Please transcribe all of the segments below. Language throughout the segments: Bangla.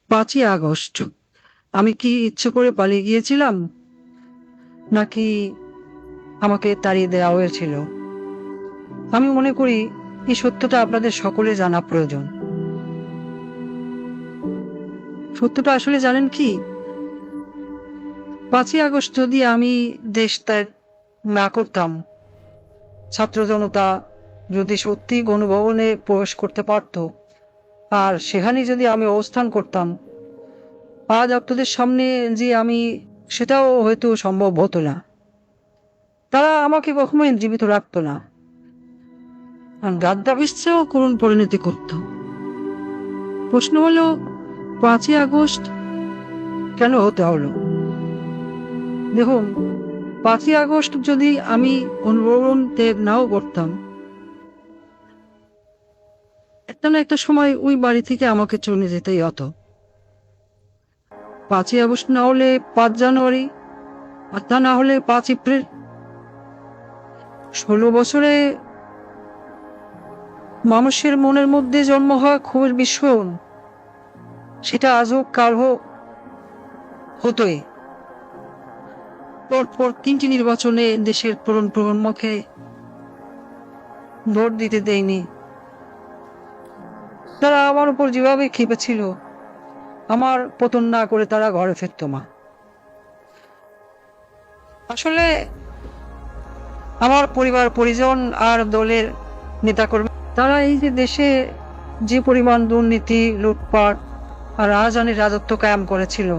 5ই আগস্ট আমি কি ইচ্ছে করে পালিয়ে গিয়েছিলাম, নাকি আমাকে তাড়িয়ে দেওয়া হয়েছিল? আমি মনে করি এই সত্যটা আপনাদের সকলে জানা প্রয়োজন। সত্যটা আসলে জানেন কি, 5ই আগস্ট যদি আমি দেশ ত্যাগ না করতাম, ছাত্র জনতা যদি সত্যি গণভবনে প্রবেশ করতে পারত, আর সেখানে যদি আমি অবস্থান করতাম, আজ আপনাদের সামনে যে আমি, সেটাও হয়তো সম্ভব হতো না। তারা আমাকে কখনোই জীবিত রাখতো না, গাদ্দাফিসেও করুণ পরিণতি করত। প্রশ্ন হলো, 5ই আগস্ট কেন হতে হলো? দেখুন, 5ই আগস্ট যদি আমি অনুভবন ত্যাগ নাও করতাম, একটা না একটা সময় ওই বাড়ি থেকে আমাকে চলে যেতেই হতো। 5ই আগস্ট না হলে 5 জানুয়ারি, আর তা না হলে 5 এপ্রিল। 16 বছরে মানুষের মনের মধ্যে জন্ম হওয়া ক্ষোভের বিস্ফোরণ, সেটা আজ হোক কাল হোক হতোই। পরপর 3টি নির্বাচনে দেশের প্রজন্মকে ভোট দিতে দেয়নি। তারা আমার উপর যেভাবে খেপেছিল, আমার পতন না করে তারা ঘরে ফিরত না। আসলে আমার পরিবার পরিজন আর দলের নেতাকর্মী, তারা এই যে দেশে যে পরিমাণ দুর্নীতি, লুটপাট আর রাজধানীর রাজত্ব কায়েম করেছিল,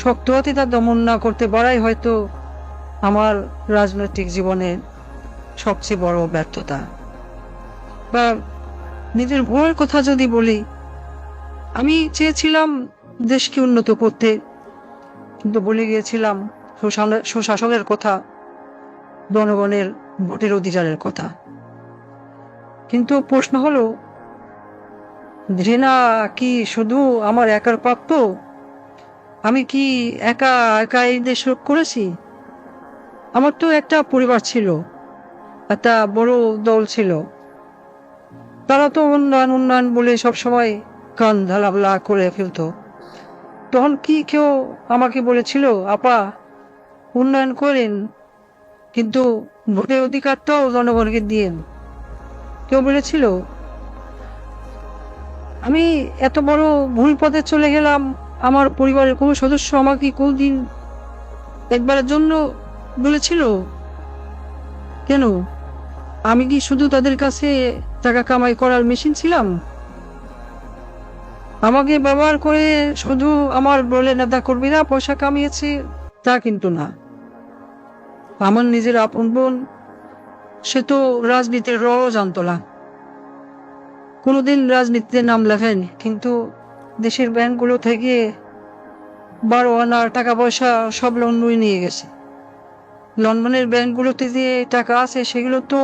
শক্ত হাতে তা দমন না করতে পারাই হয়তো আমার রাজনৈতিক জীবনের সবচেয়ে বড় ব্যর্থতা। বা নিজের ভুলের কথা যদি বলি, আমি চেয়েছিলাম দেশকে উন্নত করতে, কিন্তু বলে গিয়েছিলাম সুশাসনের কথা, জনগণের ভোটের অধিকারের কথা। কিন্তু প্রশ্ন হলো, ঘৃণা কি শুধু আমার একার প্রাপ্য? আমি কি একা একা এই দেশ রোধ করেছি? আমার তো একটা পরিবার ছিল, একটা বড় দল ছিল। তারা তো উন্নয়ন উন্নয়ন বলে সবসময় কান ঢালাবলা করে ফেলতো। তখন কি কেউ আমাকে বলেছিল, আপা উন্নয়ন করেন, কিন্তু ভোটের অধিকারটাও জনগণকে দিয়েন? কেউ বলেছিল? আমি এত বড় ভুল পথে চলে গেলাম, আমার পরিবারের কোনো সদস্য আমাকে কোনদিন একবারের জন্য বলেছিল? কেন? আমি কি শুধু তাদের কাছে টাকা কামাই করার মেশিন ছিলাম? আমাকে ব্যবহার করে শুধু আমার বলে নেতা কর্মীরা পয়সা কামিয়েছে, তা কিন্তু না। আমার নিজের আপন বোন, সে তো রাজনীতির রও জানতো না, কোনোদিন রাজনীতিতে নাম লেখায়নি, কিন্তু দেশের ব্যাংকগুলো থেকে 12 আনার টাকা পয়সা সব লন্ডনে নিয়ে গেছে। লন্ডনের ব্যাংকগুলোতে যে টাকা আছে, সেগুলো তো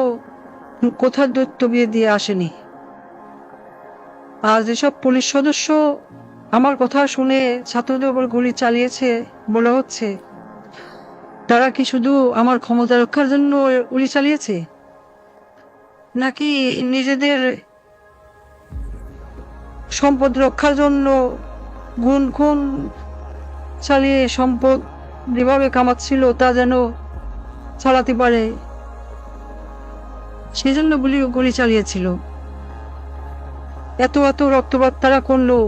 কোথার দৈত্য বিয়ে দিয়ে আসেনি। আর যেসব পুলিশ সদস্য আমার কথা শুনে ছাত্রদের উপর গুলি চালিয়েছে বলা হচ্ছে, তারা কি শুধু আমার ক্ষমতা রক্ষার জন্য গুলি চালিয়েছে, নাকি নিজেদের সম্পদ রক্ষার জন্য গুণ খুন চালিয়ে সম্পদ যেভাবে কামাচ্ছিল তা যেন চালাতে পারে, সেজন্য গুলি চালিয়েছিল? এত এত রক্তপাত তারা করলো,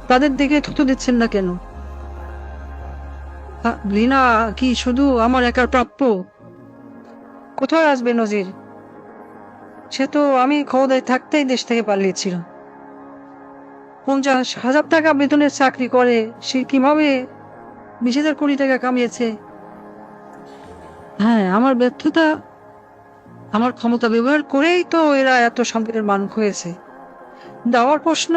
তাদের দিকে থুতু দিচ্ছেন না কেন? ঘৃণা কি শুধু আমার একার প্রাপ্য? কোথায় আসবে নজির? সে তো আমি ক্ষমতায় থাকতেই দেশ থেকে পালিয়েছিল। 50,000 টাকা বেতনের চাকরি করে সে কিভাবে 20,000 কোটি টাকা কামিয়েছে? হ্যাঁ, আমার ব্যর্থতা, আমার ক্ষমতা ব্যবহার করেই তো এরা এত সম্পদের মালিক হয়েছে। দেওয়ার প্রশ্ন,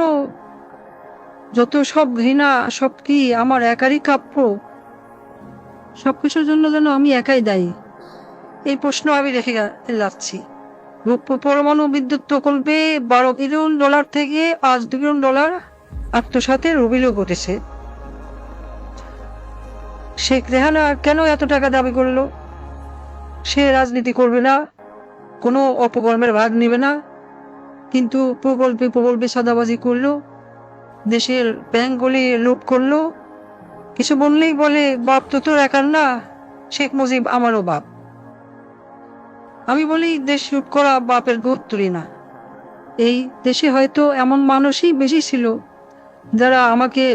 যত সব ঘৃণা, সব কি আমার একারই প্রাপ্য? সবকিছুর জন্য যেন আমি একাই দায়ী, এই প্রশ্ন আমি রেখে যাচ্ছি। পরমাণু বিদ্যুৎ প্রকল্পে $12 বিলিয়ন থেকে আজ $2 বিলিয়ন আত্মসাতের অভিযোগ ঘটেছে। শেখ রেহানা কেন এত টাকা দাবি করলো? সে রাজনীতি করবে না, কোনো অপকর্মের ভাগ নেবে না, কিন্তু প্রকল্পে প্রকল্পে সাদাবাজি করলো, দেশের ব্যাংকগুলি লুট করলো। কিছু বললেই বলে বাপ তো তোর একার না, শেখ মুজিব আমারও বাপ। আমি বলি দেশ লুট করা বাপের গোদ তুলি না। এই দেশে হয়তো এমন মানুষই বেশি ছিল যারা আমাকে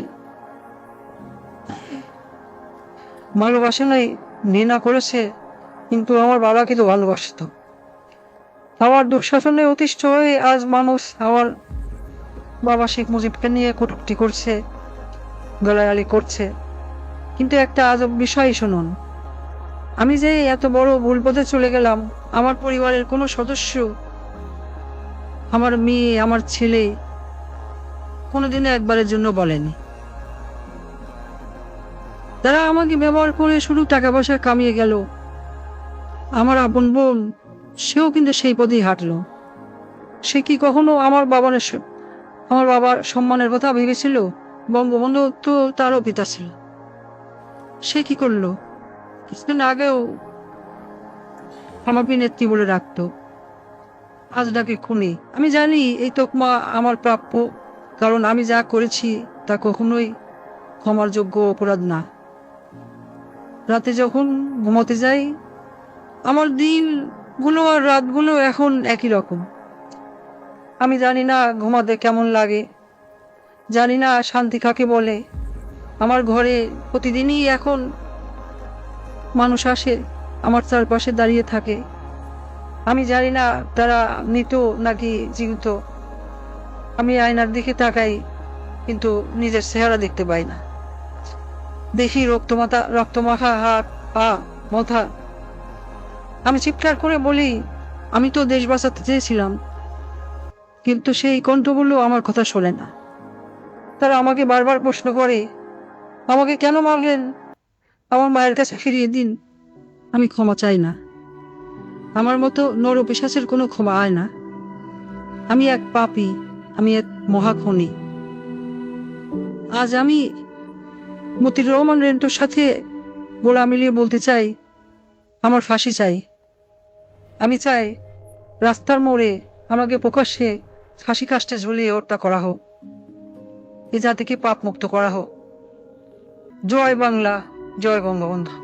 ভালোবাসে নাই, ঘৃণা করেছে, কিন্তু আমার বাবাকে তো ভালোবাসতো। আমার দুঃশাসনে অতিষ্ঠ হয়ে আজ মানুষ আমার বাবা শেখ মুজিবকে নিয়ে কটূক্তি করছে, গালাগালি করছে। কিন্তু একটা আজব বিষয় শুনুন, আমি যে এত বড় ভুল পথে চলে গেলাম, আমার পরিবারের কোনো সদস্য, আমার মেয়ে, আমার ছেলে কোনোদিনও একবারের জন্য বলেনি। তারা আমাকে ব্যবহার করে শুধু টাকা পয়সা কামিয়ে গেল। আমার আপন বোন, সেও কিন্তু সেই পথেই হাঁটলো। সে কি কখনো আমার বাবার সম্মানের কথা ভেবেছিল? বঙ্গবন্ধু তো তারও পিতা ছিল। সে কি করলো? কিছুদিন আগেও আমাকে নেত্রী বলে রাখতো, আজ ডাকে খুনি। আমি জানি এই তকমা আমার প্রাপ্য, কারণ আমি যা করেছি তা কখনোই ক্ষমার যোগ্য অপরাধ না। রাতে যখন ঘুমোতে যাই, আমার দিনগুলো আর রাতগুলো এখন একই রকম। আমি জানি না ঘুমাতে কেমন লাগে, জানি না শান্তি কাকে বলে। আমার ঘরে প্রতিদিনই এখন মানুষ আসে, আমার চারপাশে দাঁড়িয়ে থাকে। আমি জানি না তারা মৃত নাকি জীবিত। আমি আয়নার দিকে তাকাই, কিন্তু নিজের চেহারা দেখতে পাই না। দেখি রক্তমাখা হাত, পা, মাথা। আমি চিৎকার করে বলি, আমি তো দেশ বাঁচাতে চেয়েছিলাম, কিন্তু সেই কণ্ঠগুলো আমার কথা শোনে না। তারা আমাকে বারবার প্রশ্ন করে, আমাকে কেন মারলেন? আমার মায়ের কাছে ফিরিয়ে দিন। আমি ক্ষমা চাই না। আমার মতো নরপিশাচের কোনো ক্ষমা হয় না। আমি এক পাপী, আমি এক মহাখনি। আজ আমি মতিউর রহমান রেন্টুর সাথে গোলা মিলিয়ে বলতে চাই, আমার ফাঁসি চাই। আমি চাই রাস্তার মোড়ে আমাকে প্রকাশ্যে ফাঁসি কাস্টে ঝুলিয়ে হত্যা করা হোক, এ জাতিকে পাপ মুক্ত করা হোক। জয় বাংলা, জয় বঙ্গবন্ধু।